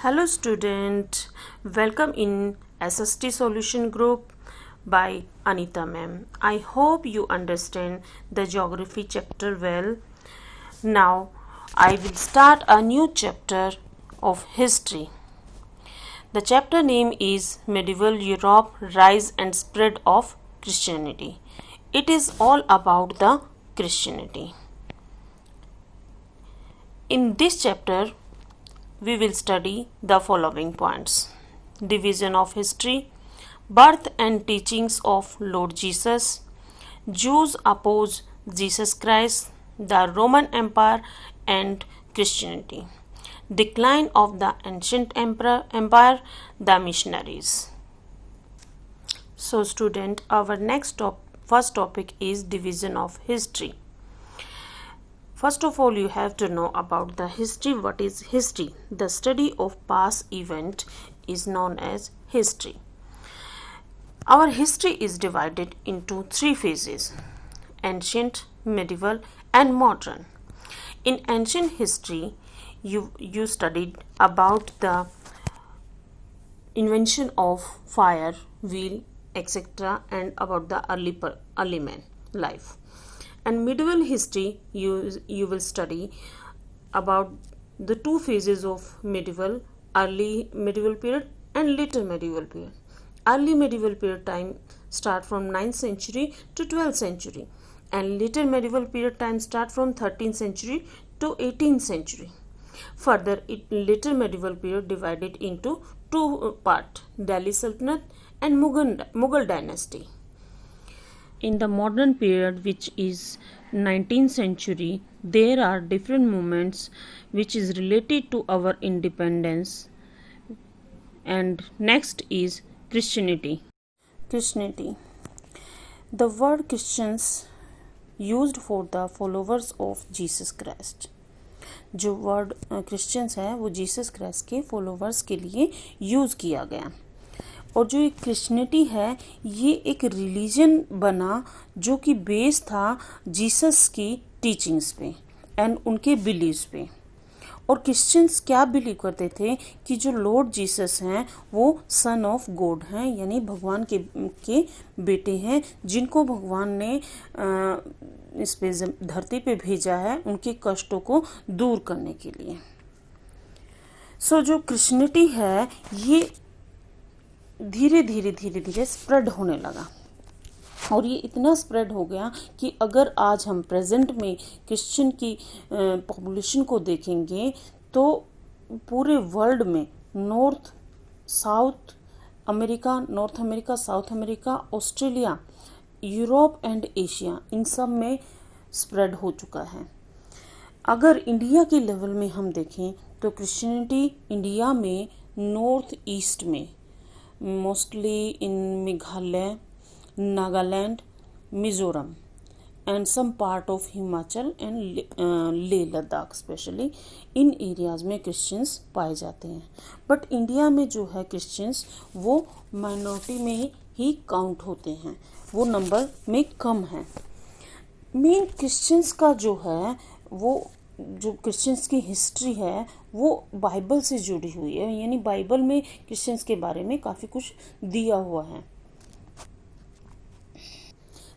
Hello student, welcome in SST solution group by Anita ma'am. I hope you understand the geography chapter well. Now I will start a new chapter of history. The chapter name is Medieval Europe, Rise and Spread of Christianity. It is all about the Christianity. In this chapter we will study the following points: division of history, birth and teachings of Lord Jesus, Jews oppose Jesus Christ, the Roman Empire and Christianity, decline of the ancient empire, the missionaries. So student, our first topic is division of history. First of all, you have to know about the history. What is history? The study of past event is known as history. Our history is divided into three phases: ancient, medieval and modern. In ancient history, you studied about the invention of fire, wheel, etc. and about the early man life. And medieval history, you will study about the two phases of medieval: early medieval period and later medieval period. Early medieval period time start from 9th century to 12th century, and later medieval period time start from 13th century to 18th century. Further, later medieval period divided into two parts: Delhi Sultanate and Mughal dynasty. In the modern period, which is 19th century, there are different movements which is related to our independence. And next is Christianity. Christianity. The word Christians used for the followers of Jesus Christ. जो word Christians है वो Jesus Christ के followers के लिए use किया गया. और जो एक क्रिश्चियनिटी है ये एक रिलीजन बना जो कि बेस था जीसस की टीचिंग्स पे एंड उनके बिलीव्स पे. और क्रिश्चियंस क्या बिलीव करते थे कि जो लॉर्ड जीसस हैं वो सन ऑफ गॉड हैं, यानी भगवान के बेटे हैं जिनको भगवान ने इस पे धरती पे भेजा है उनके कष्टों को दूर करने के लिए. सो जो क्रिश्चियनिटी है ये धीरे धीरे स्प्रेड होने लगा. और ये इतना स्प्रेड हो गया कि अगर आज हम प्रेजेंट में क्रिश्चियन की पॉपुलेशन को देखेंगे तो पूरे वर्ल्ड में North America, South America, Australia, Europe and Asia, इन सब में स्प्रेड हो चुका है. अगर इंडिया के लेवल में हम देखें तो क्रिश्चियनिटी इंडिया में नॉर्थ ईस्ट में mostly in Meghalaya, Nagaland, Mizoram and some part of Himachal and Leh Ladakh specially, in areas में क्रिश्चियंस पाए जाते हैं. बट इंडिया में जो है क्रिश्चियंस वो माइनॉरिटी में ही काउंट होते हैं, वो नंबर में कम है. मेन क्रिश्चियंस का जो है वो जो क्रिश्चियंस की हिस्ट्री है वो बाइबल से जुड़ी हुई है, यानी बाइबल में क्रिश्चियंस के बारे में काफ़ी कुछ दिया हुआ है.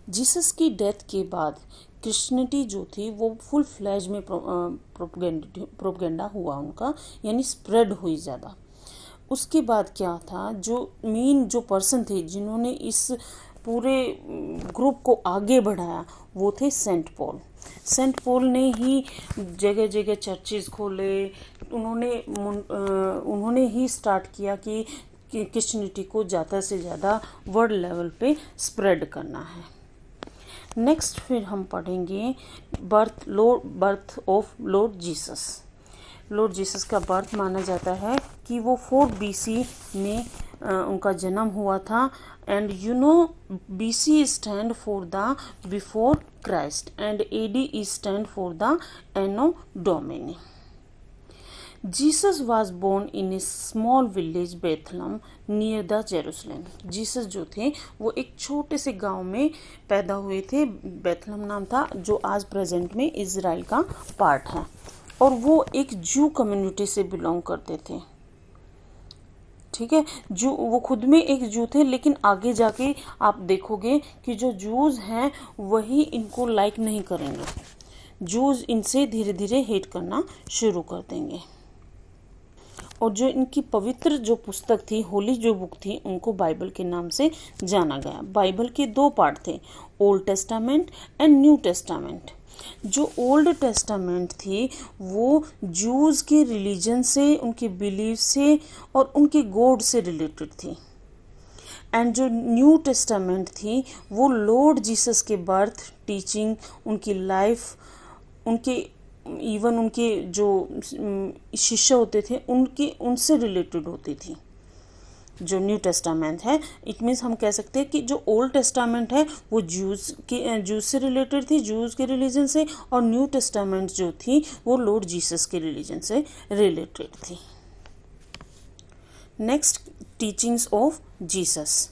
जीसस की डेथ के बाद क्रिश्चियनिटी जो थी वो फुल फ्लैज में प्रोपेगेंडा हुआ उनका, यानी स्प्रेड हुई ज़्यादा. उसके बाद क्या था, जो मेन जो पर्सन थे जिन्होंने इस पूरे ग्रुप को आगे बढ़ाया वो थे सेंट पॉल ने ही जगह जगह चर्चेज खोले. उन्होंने ही स्टार्ट किया कि क्रिश्चियनिटी को ज़्यादा से ज़्यादा वर्ल्ड लेवल पे स्प्रेड करना है. नेक्स्ट फिर हम पढ़ेंगे birth of Lord Jesus. Lord Jesus का बर्थ माना जाता है कि वो 4 BC में उनका जन्म हुआ था. And BC stand for the before Christ and AD stand for the anno domini. Jesus was born in a small village Bethlehem near the Jerusalem. Jesus जो थे वो एक छोटे से गांव में पैदा हुए थे. बेथलम नाम था जो आज प्रेजेंट में इजराइल का पार्ट है. और वो एक जू कम्युनिटी से बिलोंग करते थे. ठीक है। जो वो खुद में एक जू थे, लेकिन आगे जाके आप देखोगे कि जो जूस हैं वही इनको लाइक नहीं करेंगे, जूस इनसे धीरे धीरे हेट करना शुरू कर देंगे। और जो इनकी पवित्र जो पुस्तक थी, होली जो बुक थी, उनको बाइबल के नाम से जाना गया। बाइबल के 2 पार्ट थे, old testament and new testament. जो ओल्ड टेस्टामेंट थी वो जूस के रिलीजन से, उनके बिलीफ से और उनके गॉड से रिलेटेड थी। एंड जो न्यू टेस्टामेंट थी वो लॉर्ड जीसस के बर्थ, टीचिंग, उनकी लाइफ, उनके इवन उनके जो शिष्य होते थे उनसे रिलेटेड होती थी। जो न्यू टेस्टामेंट है, इट मीन्स हम कह सकते हैं कि जो ओल्ड टेस्टामेंट है वो जूस से रिलेटेड थी, जूस के रिलीजन से, और न्यू टेस्टामेंट जो थी वो लॉर्ड जीसस के रिलीजन से रिलेटेड थी। Next, teachings of Jesus.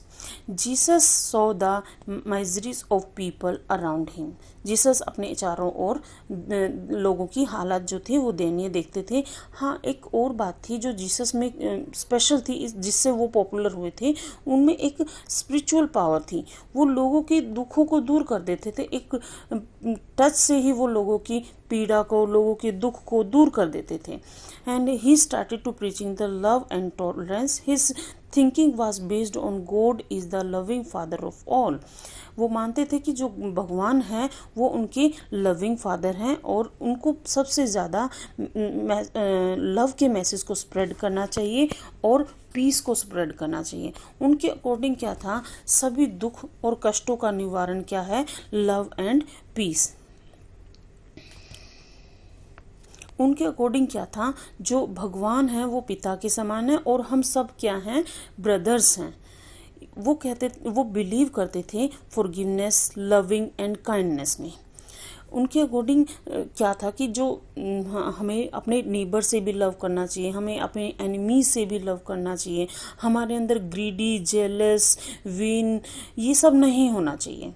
Jesus saw the miseries of people around him. Jesus अपने चारों ओर लोगों की हालत जो थी वो दयनीय देखते थे। हाँ, एक और बात थी जो जीसस में स्पेशल थी, जिससे वो पॉपुलर हुए थे, उनमें एक स्पिरिचुअल पावर थी। वो लोगों के दुखों को दूर कर देते थे, एक टच से ही वो लोगों की पीड़ा को, लोगों के दुख को दूर कर देते थे। And he started to preaching the love and tolerance. His thinking was based on God is the loving father of all. वो मानते थे कि जो भगवान है वो उनके लविंग फादर हैं और उनको सबसे ज़्यादा लव के मैसेज को स्प्रेड करना चाहिए और पीस को स्प्रेड करना चाहिए। उनके अकॉर्डिंग क्या था, सभी दुख और कष्टों का निवारण क्या है, लव एंड पीस। उनके अकॉर्डिंग क्या था, जो भगवान है वो पिता के समान है और हम सब क्या हैं, ब्रदर्स हैं। वो बिलीव करते थे फॉरगिवनेस, लविंग एंड काइंडनेस में। उनके अकॉर्डिंग क्या था कि जो हमें अपने नेबर से भी लव करना चाहिए, हमें अपने एनिमी से भी लव करना चाहिए, हमारे अंदर ग्रीडी, जेलस, विन, ये सब नहीं होना चाहिए।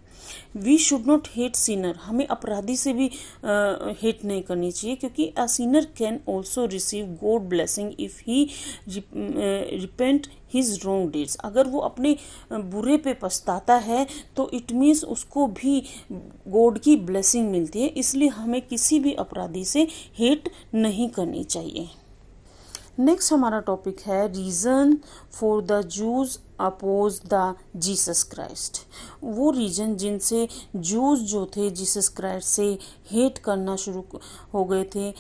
We should not hate sinner. हमें अपराधी से भी हेट नहीं करनी चाहिए, क्योंकि a sinner can also receive God blessing if he repent his wrong deeds. अगर वो अपने बुरे पे पछताता है तो इट मीन्स उसको भी गॉड की ब्लेसिंग मिलती है। इसलिए हमें किसी भी अपराधी से हेट नहीं करनी चाहिए। नेक्स्ट हमारा टॉपिक है reason for the Jews oppose the Jesus Christ. वो रीजन जिनसे जूज जो थे जीसस क्राइस्ट से हेट करना शुरू हो गए थे,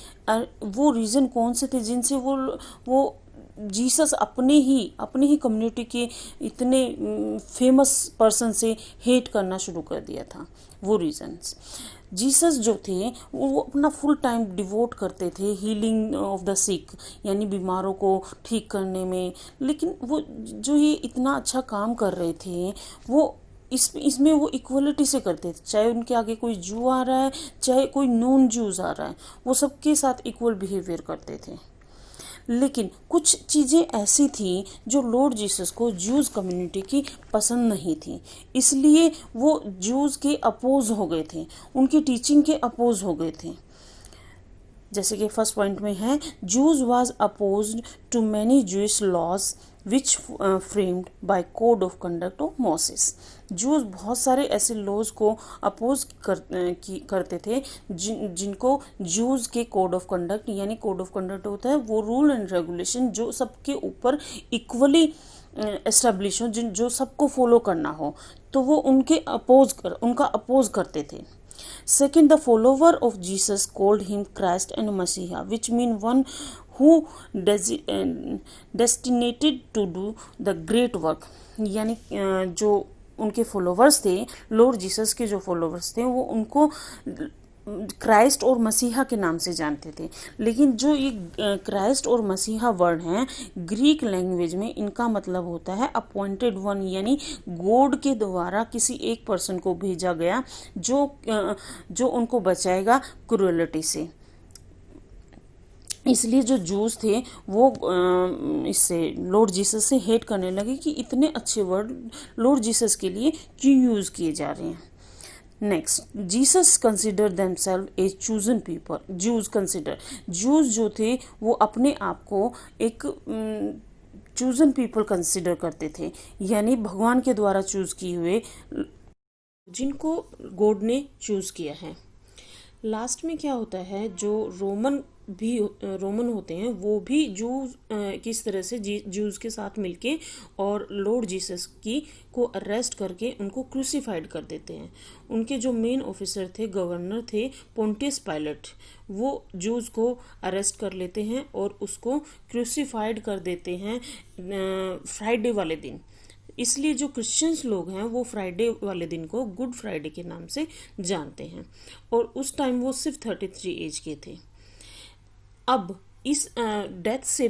वो रीज़न कौन से थे जिनसे वो जीसस अपने ही कम्युनिटी के इतने फेमस पर्सन से हेट करना शुरू कर दिया था। वो रीजंस, जीसस जो थे वो अपना फुल टाइम डिवोट करते थे हीलिंग ऑफ द सिक, यानी बीमारों को ठीक करने में। लेकिन वो जो ये इतना अच्छा काम कर रहे थे, वो इसमें वो इक्वलिटी से करते थे। चाहे उनके आगे कोई जू आ रहा है, चाहे कोई नॉन जूज आ रहा है, वो सबके साथ इक्वल बिहेवियर करते थे। लेकिन कुछ चीज़ें ऐसी थी जो लॉर्ड जीसस को जूज कम्युनिटी की पसंद नहीं थी, इसलिए वो जूज के अपोज हो गए थे, उनकी टीचिंग के अपोज हो गए थे। जैसे कि फर्स्ट पॉइंट में है, Jews was opposed to many Jewish laws which framed by code of conduct of Moses. Jews बहुत सारे ऐसे लॉज को अपोज करते थे जिनको जूज के कोड ऑफ कंडक्ट, यानी कोड ऑफ कंडक्ट होता है वो रूल एंड रेगुलेशन जो सबके ऊपर इक्वली एस्टेब्लिश हो, जो सबको फॉलो करना हो, तो वो उनका अपोज करते थे। Second, the follower of Jesus called him Christ and Messiah, which mean one who destined to do the great work। यानी जो उनके फॉलोवर्स थे, लॉर्ड जीसस के जो फॉलोवर्स थे, वो उनको क्राइस्ट और मसीहा के नाम से जानते थे। लेकिन जो ये क्राइस्ट और मसीहा वर्ड हैं, ग्रीक लैंग्वेज में इनका मतलब होता है अपॉइंटेड वन, यानी गॉड के द्वारा किसी एक पर्सन को भेजा गया जो उनको बचाएगा क्रूरलिटी से। इसलिए जो जूस थे वो इससे लॉर्ड जीसस से हेट करने लगे कि इतने अच्छे वर्ड लॉर्ड जीसस के लिए क्यों यूज़ किए जा रहे हैं। नेक्स्ट, जीसस कंसिडर देमसेल्फ ए चूजन पीपल। जूज जो थे वो अपने आप को एक चूजन पीपल कंसिडर करते थे, यानी भगवान के द्वारा चूज किए हुए, जिनको गॉड ने चूज किया है। लास्ट में क्या होता है, जो रोमन होते हैं वो भी जूस किस तरह से जूस के साथ मिलके और लॉर्ड जीसस को अरेस्ट करके उनको क्रूसीफाइड कर देते हैं। उनके जो मेन ऑफिसर थे, गवर्नर थे पोंटियस पायलट, वो जूस को अरेस्ट कर लेते हैं और उसको क्रूसीफाइड कर देते हैं फ्राइडे वाले दिन। इसलिए जो क्रिश्चियंस लोग हैं वो फ्राइडे वाले दिन को गुड फ्राइडे के नाम से जानते हैं, और उस टाइम वो सिर्फ 33 एज के थे। अब इस डेथ से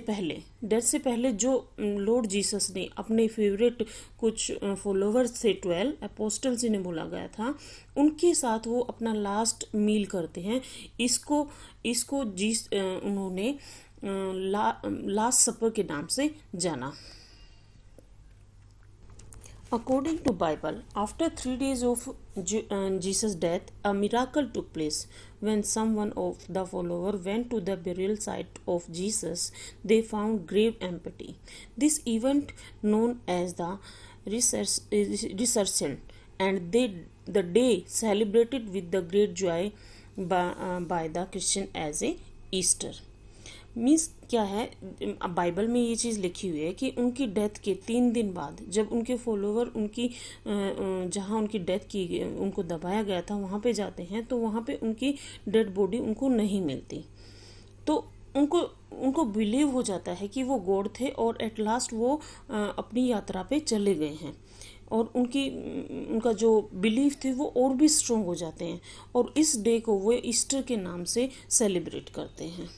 पहले जो लॉर्ड जीसस ने अपने फेवरेट कुछ फॉलोवर्स थे, 12 अपोस्टल्स जिन्हें बोला गया था, उनके साथ वो अपना लास्ट मील करते हैं। इसको उन्होंने लास्ट सपर के नाम से जाना। According to Bible, after 3 days of Jesus' death, a miracle took place. When someone of the follower went to the burial site of Jesus, they found grave empty. This event known as the Resurrection, and the day celebrated with the great joy by the Christian as a Easter. Means क्या है, Bible में ये चीज़ लिखी हुई है कि उनकी death के 3 दिन बाद जब उनके फॉलोवर उनकी जहाँ उनकी डेथ की गई, उनको दबाया गया था, वहाँ पे जाते हैं तो वहाँ पे उनकी डेड बॉडी उनको नहीं मिलती, तो उनको बिलीव हो जाता है कि वो गॉड थे और एट लास्ट वो अपनी यात्रा पे चले गए हैं, और उनका जो बिलीफ थे वो और भी स्ट्रॉन्ग हो जाते हैं, और इस डे को वो ईस्टर के नाम से सेलिब्रेट करते हैं।